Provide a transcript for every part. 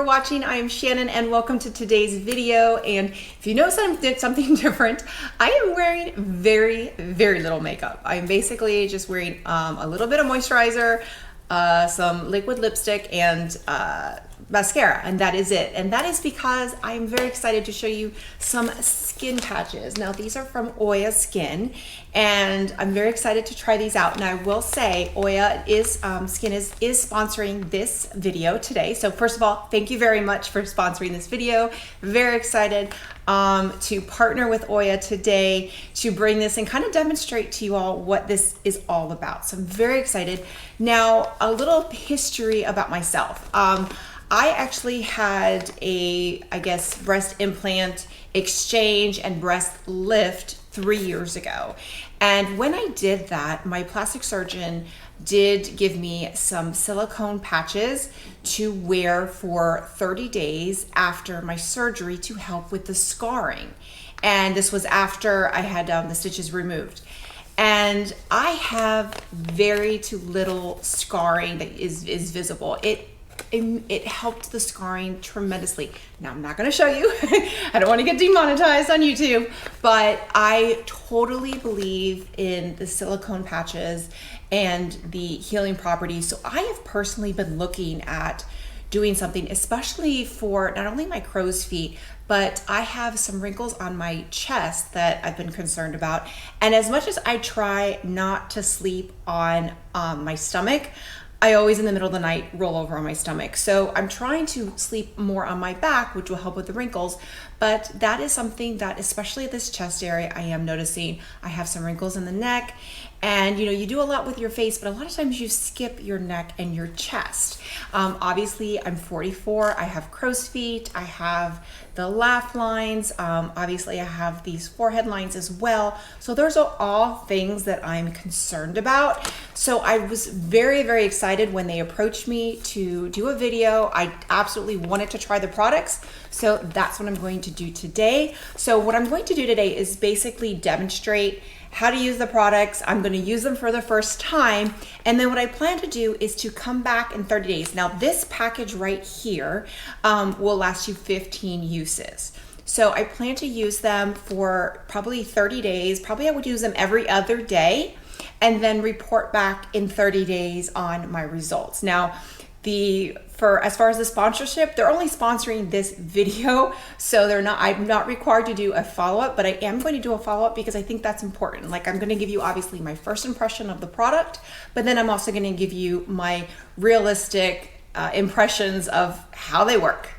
watching. I am Shannon and welcome to today's video. And if you know something different, I am wearing very little makeup. I'm basically just wearing a little bit of moisturizer, some liquid lipstick, and mascara, and that is it. And that is because I'm very excited to show you some skin patches. Now these are from Oiaskin, and I'm very excited to try these out. And I will say Oya Skin is sponsoring this video today. So first of all, thank you very much for sponsoring this video. Very excited to partner with Oya today to bring this and kind of demonstrate to you all what this is all about. So I'm very excited. Now, a little history about myself. I actually had a, breast implant exchange and breast lift 3 years ago. And when I did that, my plastic surgeon did give me some silicone patches to wear for 30 days after my surgery to help with the scarring. And this was after I had the stitches removed. And I have very too little scarring that is visible. It helped the scarring tremendously. Now I'm not going to show you. I don't want to get demonetized on YouTube, but I totally believe in the silicone patches and the healing properties. So I have personally been looking at doing something, especially for not only my crow's feet, but I have some wrinkles on my chest that I've been concerned about. And as much as I try not to sleep on my stomach, I always in the middle of the night roll over on my stomach. So I'm trying to sleep more on my back, which will help with the wrinkles. But that is something that, especially this chest area, I am noticing. I have some wrinkles in the neck. And you do a lot with your face, but a lot of times you skip your neck and your chest. Obviously, I'm 44. I have crow's feet. I have the laugh lines. Obviously, I have these forehead lines as well. So those are all things that I'm concerned about. So I was very excited when they approached me to do a video. I absolutely wanted to try the products. So that's what I'm going to do today. So what I'm going to do today is basically demonstrate how to use the products. I'm going to use them for the first time. And then what I plan to do is to come back in 30 days. Now this package right here will last you 15 uses. So I plan to use them for probably 30 days. Probably I would use them every other day and then report back in 30 days on my results. Now, as far as the sponsorship, they're only sponsoring this video, so I'm not required to do a follow-up, but I am going to do a follow-up because I think that's important. Like, I'm going to give you obviously my first impression of the product, but then I'm also going to give you my realistic impressions of how they work.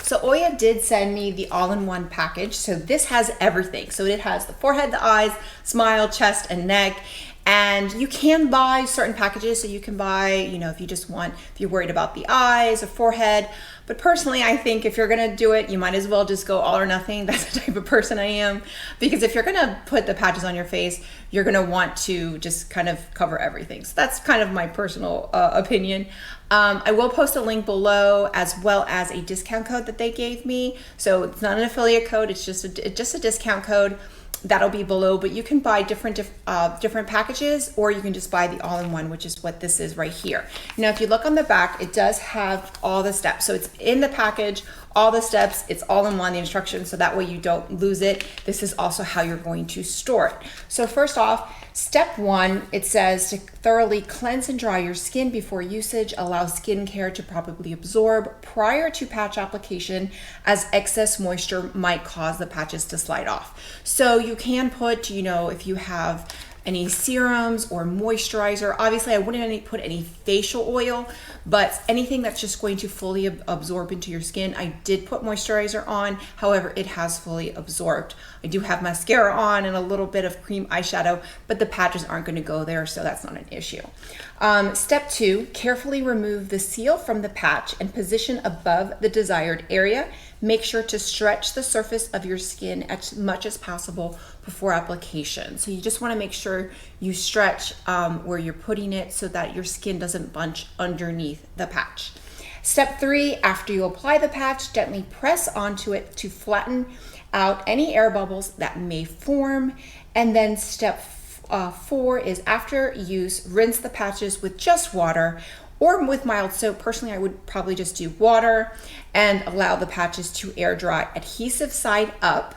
So Oya did send me the all-in-one package. So this has everything. So it has the forehead, the eyes, smile, chest, and neck. And you can buy certain packages. So you can buy, if you're worried about the eyes or forehead. But personally, I think if you're gonna do it, you might as well just go all or nothing. That's the type of person I am. Because if you're gonna put the patches on your face, you're gonna want to just kind of cover everything. So that's kind of my personal opinion. I will post a link below as well as a discount code that they gave me. So it's not an affiliate code, it's just a discount code. That'll be below, but you can buy different packages, or you can just buy the all-in-one, which is what this is right here. Now, if you look on the back, it does have all the steps. So it's in the package, all the steps, it's all in one, the instructions, so that way you don't lose it. This is also how you're going to store it. So first off, step 1, it says to thoroughly cleanse and dry your skin before usage. Allow skincare to properly absorb prior to patch application, as excess moisture might cause the patches to slide off. So you can put, if you have any serums or moisturizer. Obviously, I wouldn't put any facial oil, but anything that's just going to fully absorb into your skin. I did put moisturizer on, however, it has fully absorbed. I do have mascara on and a little bit of cream eyeshadow, but the patches aren't going to go there, so that's not an issue. Step 2, carefully remove the seal from the patch and position above the desired area. Make sure to stretch the surface of your skin as much as possible before application. So you just want to make sure you stretch where you're putting it so that your skin doesn't bunch underneath the patch. Step 3, after you apply the patch, gently press onto it to flatten out any air bubbles that may form. And then step 4 is after use, rinse the patches with just water or with mild soap. Personally, I would probably just do water and allow the patches to air dry, adhesive side up,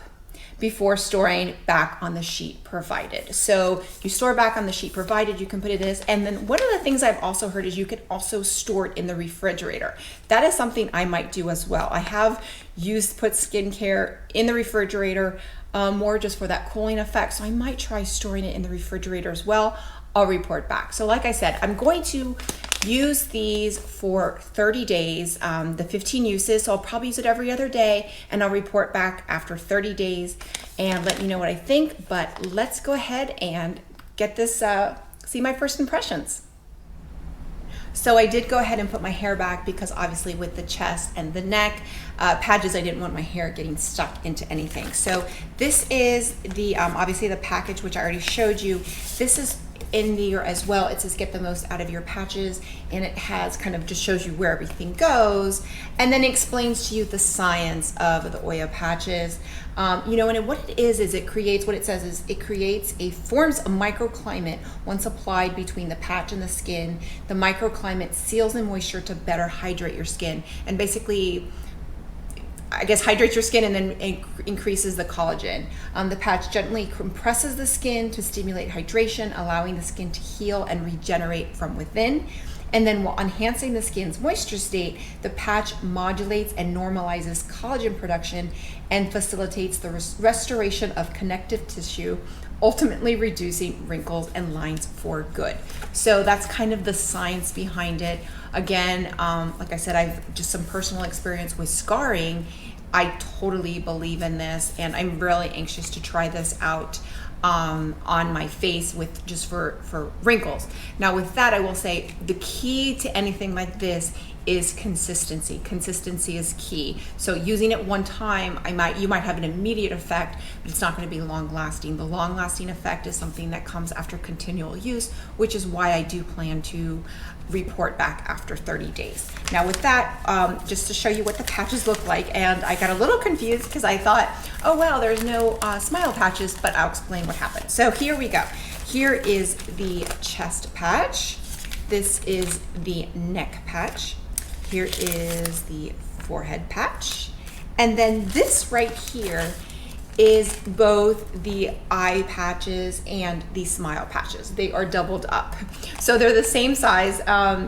before storing back on the sheet provided. So you store back on the sheet provided, you can put it in this. And then one of the things I've also heard is you can also store it in the refrigerator. That is something I might do as well. I have put skincare in the refrigerator, more just for that cooling effect. So I might try storing it in the refrigerator as well. I'll report back. So like I said, I'm going to use these for 30 days, the 15 uses. So I'll probably use it every other day, and I'll report back after 30 days and let you know what I think. But let's go ahead and get this, see my first impressions. So I did go ahead and put my hair back because obviously with the chest and the neck patches, I didn't want my hair getting stuck into anything. So this is the, obviously the package, which I already showed you. This is in there as well. It says get the most out of your patches, and it has kind of just shows you where everything goes, and then explains to you the science of the Oya patches. You know, and what it is it creates, what it says is it forms a microclimate once applied between the patch and the skin. The microclimate seals in moisture to better hydrate your skin, and basically, I guess, hydrates your skin and then increases the collagen. The patch gently compresses the skin to stimulate hydration, allowing the skin to heal and regenerate from within. And then while enhancing the skin's moisture state, the patch modulates and normalizes collagen production and facilitates the restoration of connective tissue, ultimately reducing wrinkles and lines for good. So that's kind of the science behind it. Again, like I said, I've just some personal experience with scarring. I totally believe in this, and I'm really anxious to try this out on my face with just for wrinkles. Now with that, I will say the key to anything like this is consistency. Consistency is key. So using it one time, you might have an immediate effect, but it's not going to be long lasting. The long lasting effect is something that comes after continual use, which is why I do plan to report back after 30 days. Now with that, just to show you what the patches look like, and I got a little confused because I thought, oh well, there's no smile patches, but I'll explain what happened. So here we go. Here is the chest patch. This is the neck patch. Here is the forehead patch. And then this right here is both the eye patches and the smile patches. They are doubled up. So they're the same size.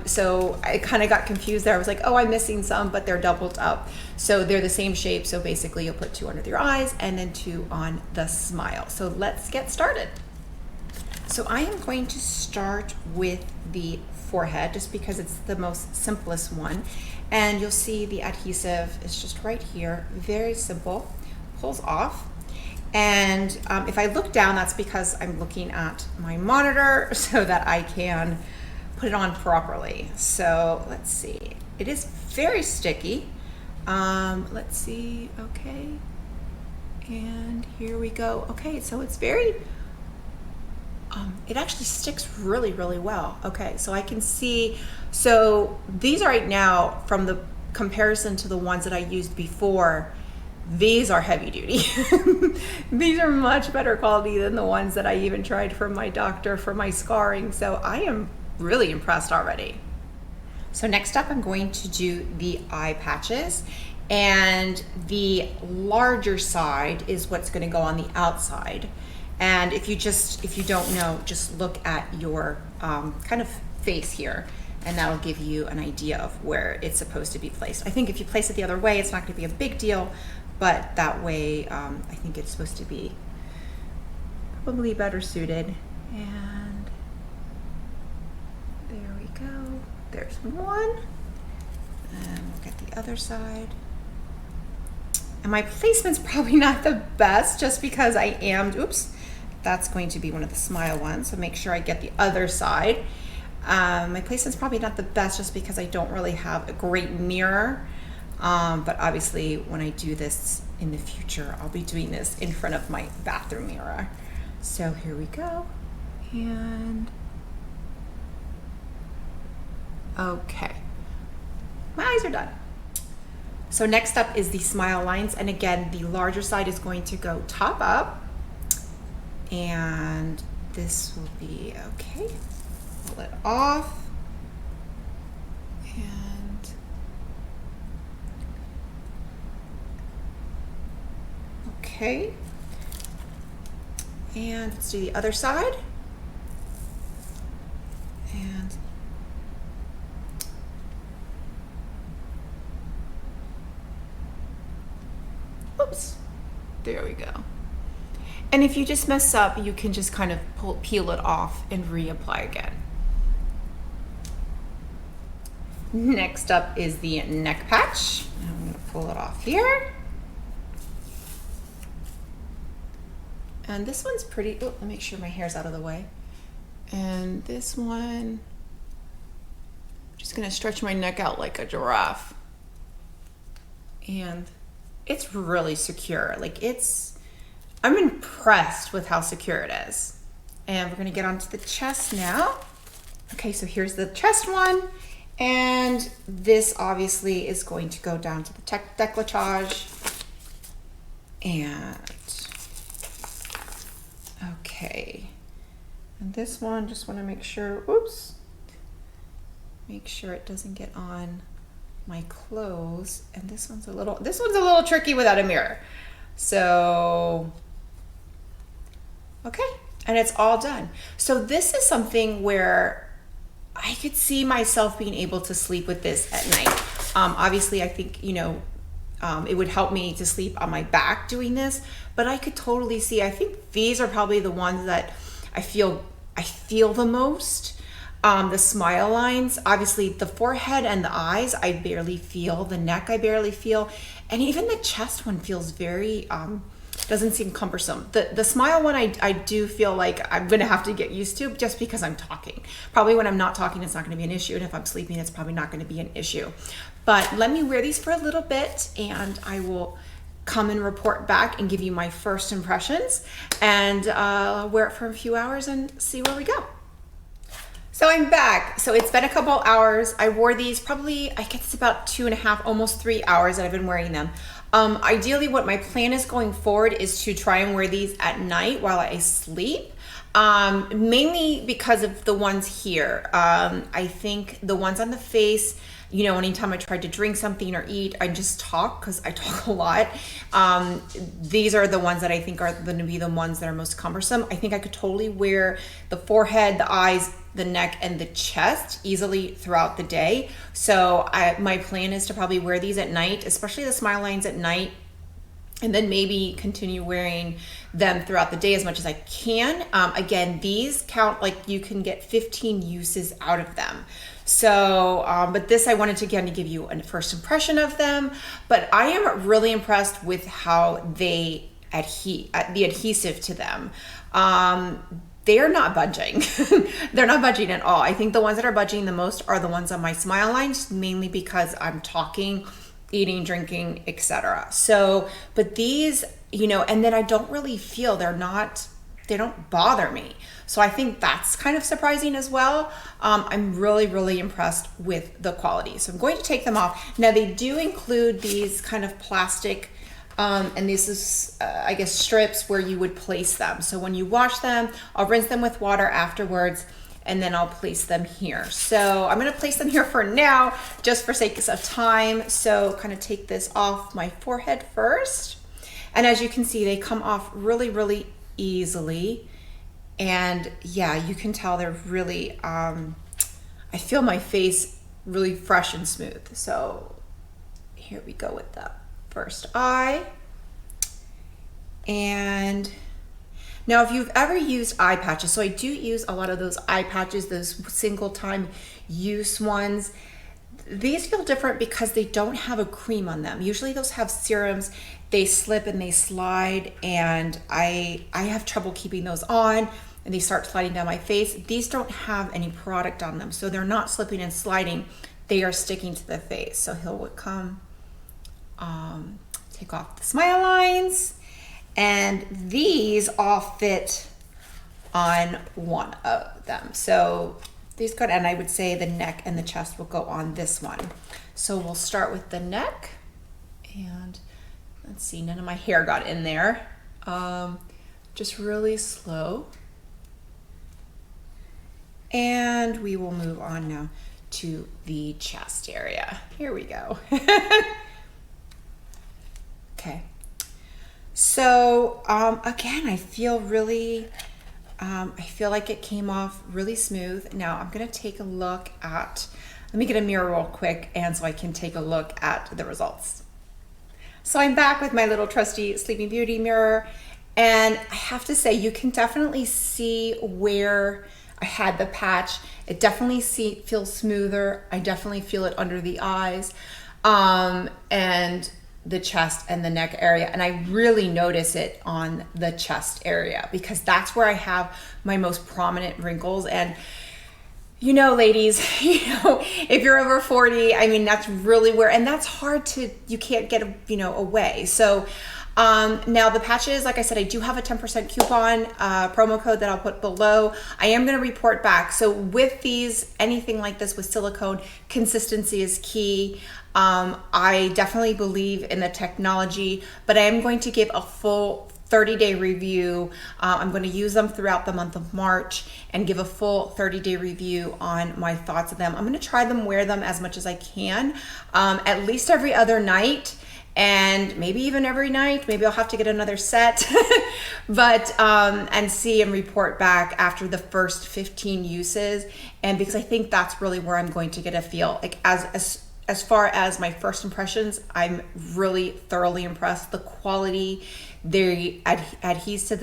So I kind of got confused there. I was like, oh, I'm missing some, but they're doubled up. So they're the same shape. So basically you'll put 2 under your eyes and then 2 on the smile. So let's get started. So I am going to start with the forehead just because it's the most simplest one. And you'll see the adhesive is just right here. Very simple, pulls off. And if I look down, that's because I'm looking at my monitor so that I can put it on properly. So let's see, it is very sticky. Let's see, okay. And here we go. Okay, so it's very, it actually sticks really, really well. Okay, so I can see, so these right now, from the comparison to the ones that I used before, these are heavy duty. These are much better quality than the ones that I even tried from my doctor for my scarring. So I am really impressed already. So next up, I'm going to do the eye patches, and the larger side is what's going to go on the outside. And if you don't know, just look at your kind of face here, and that'll give you an idea of where it's supposed to be placed. I think if you place it the other way, it's not going to be a big deal, but that way I think it's supposed to be probably better suited. And there we go. There's one. And we'll get the other side. And my placement's probably not the best just because I am, oops, that's going to be one of the smile ones. So make sure I get the other side. My placement's probably not the best just because I don't really have a great mirror. But obviously when I do this in the future, I'll be doing this in front of my bathroom mirror. So here we go. And okay, my eyes are done. So next up is the smile lines. And again, the larger side is going to go top up, and this will be okay. Pull it off. And okay. And let's do the other side. And oops, there we go. And if you just mess up, you can just kind of peel it off and reapply again. Next up is the neck patch. I'm going to pull it off here. And this one's pretty, oh, let me make sure my hair's out of the way. And this one, I'm just gonna stretch my neck out like a giraffe. And it's really secure. Like I'm impressed with how secure it is. And we're gonna get onto the chest now. Okay, so here's the chest one. And this obviously is going to go down to the décolletage. And okay, and this one, just want to make sure, oops, make sure it doesn't get on my clothes. And this one's a little tricky without a mirror. So, okay, and it's all done. So this is something where I could see myself being able to sleep with this at night. Obviously, I think, you know, it would help me to sleep on my back doing this, but I could totally see, I think these are probably the ones that I feel the most. The smile lines, obviously the forehead and the eyes, I barely feel. The neck, I barely feel. And even the chest one feels very, doesn't seem cumbersome. The smile one, I do feel like I'm gonna have to get used to just because I'm talking. Probably when I'm not talking, it's not gonna be an issue. And if I'm sleeping, it's probably not gonna be an issue. But let me wear these for a little bit and I will come and report back and give you my first impressions, and wear it for a few hours and see where we go. So I'm back. So it's been a couple hours. I wore these probably, I guess it's about 2.5, almost 3 hours that I've been wearing them. Ideally, what my plan is going forward is to try and wear these at night while I sleep. Mainly because of the ones here. I think the ones on the face, you know, anytime I tried to drink something or eat, I just talk because I talk a lot. These are the ones that I think are going to be the ones that are most cumbersome. I think I could totally wear the forehead, the eyes, the neck, and the chest easily throughout the day. So my plan is to probably wear these at night, especially the smile lines at night, and then maybe continue wearing them throughout the day as much as I can. Again, these count, like you can get 15 uses out of them. So, but this, I wanted to again to give you a first impression of them, but I am really impressed with how they the adhesive to them. They are not budging. They're not budging at all. I think the ones that are budging the most are the ones on my smile lines, mainly because I'm talking, eating, drinking, etc. So, but these, you know, and then I don't really feel they don't bother me. So I think that's kind of surprising as well. I'm really, really impressed with the quality. So I'm going to take them off. Now they do include these kind of plastic, and this is, I guess, strips where you would place them. So when you wash them, I'll rinse them with water afterwards, and then I'll place them here. So I'm gonna place them here for now, just for sake of time. So kind of take this off my forehead first. And as you can see, they come off really, really easily. And yeah, you can tell they're really, I feel my face really fresh and smooth. So here we go with the first eye. And now if you've ever used eye patches, so I do use a lot of those eye patches, those single time use ones. These feel different because they don't have a cream on them. Usually those have serums, they slip and they slide, and I have trouble keeping those on, and they start sliding down my face. These don't have any product on them, so they're not slipping and sliding, they are sticking to the face. So he'll come, take off the smile lines, and these all fit on one of them. So these go, and I would say the neck and the chest will go on this one. So we'll start with the neck, and let's see, none of my hair got in there. Just really slow. And we will move on now to the chest area. Here we go. Okay. So again, I feel really, I feel like it came off really smooth. Now I'm gonna take a look at, let me get a mirror real quick and so I can take a look at the results. So I'm back with my little trusty Sleeping Beauty mirror, and I have to say, you can definitely see where I had the patch. It definitely feels smoother. I definitely feel it under the eyes and the chest and the neck area. And I really notice it on the chest area because that's where I have my most prominent wrinkles. And you know, ladies, if you're over 40, I mean, that's really where, and that's hard to, you can't get, away. So now the patches, like I said, I do have a 10% coupon promo code that I'll put below. I am going to report back. So with these, anything like this with silicone, consistency is key. I definitely believe in the technology, but I am going to give a full 30-day review. I'm going to use them throughout the month of March and give a full 30-day review on my thoughts of them. I'm going to try them, wear them as much as I can, at least every other night, and maybe even every night. Maybe I'll have to get another set, but and see and report back after the first 15 uses. And because I think that's really where I'm going to get a feel, like as far as my first impressions, I'm really thoroughly impressed. The quality, the adhesive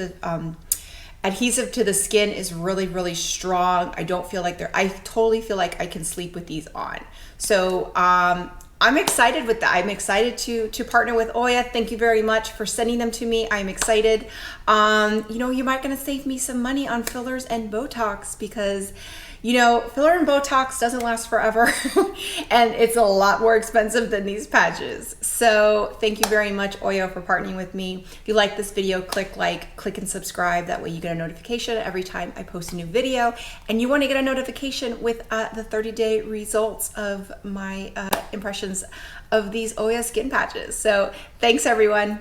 to the skin is really, really strong. I don't feel like I totally feel like I can sleep with these on. So I'm excited with that. I'm excited to partner with Oya. Thank you very much for sending them to me. I'm excited. You might gonna save me some money on fillers and Botox because filler and Botox doesn't last forever and it's a lot more expensive than these patches. So thank you very much, Oyo, for partnering with me. If you like this video, click like, click and subscribe. That way you get a notification every time I post a new video, and you want to get a notification with the 30-day results of my impressions of these Oya skin patches. So thanks, everyone.